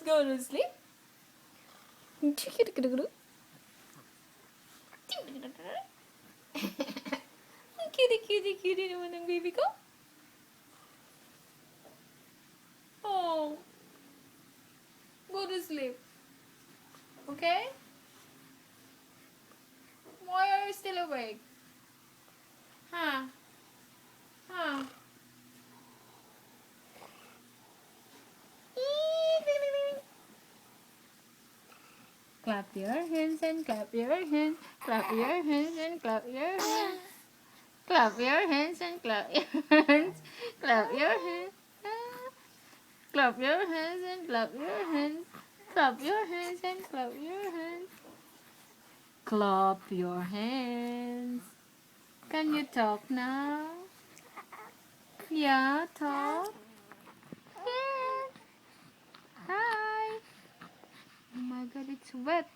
Go to sleep. Cutie naman ang baby ko. Oh. Go to sleep. Okay? Why are you still awake? Huh? Huh? Clap your hands and clap your hands. Clap your hands and clap your hands. Clap your hands and clap your hands. Clap your hands. Clap your hands and clap your hands. Clap your hands and clap your hands. Clap your hands. Can you talk now? Yeah, talk. Yeah. Hi. Oh my god, it's wet.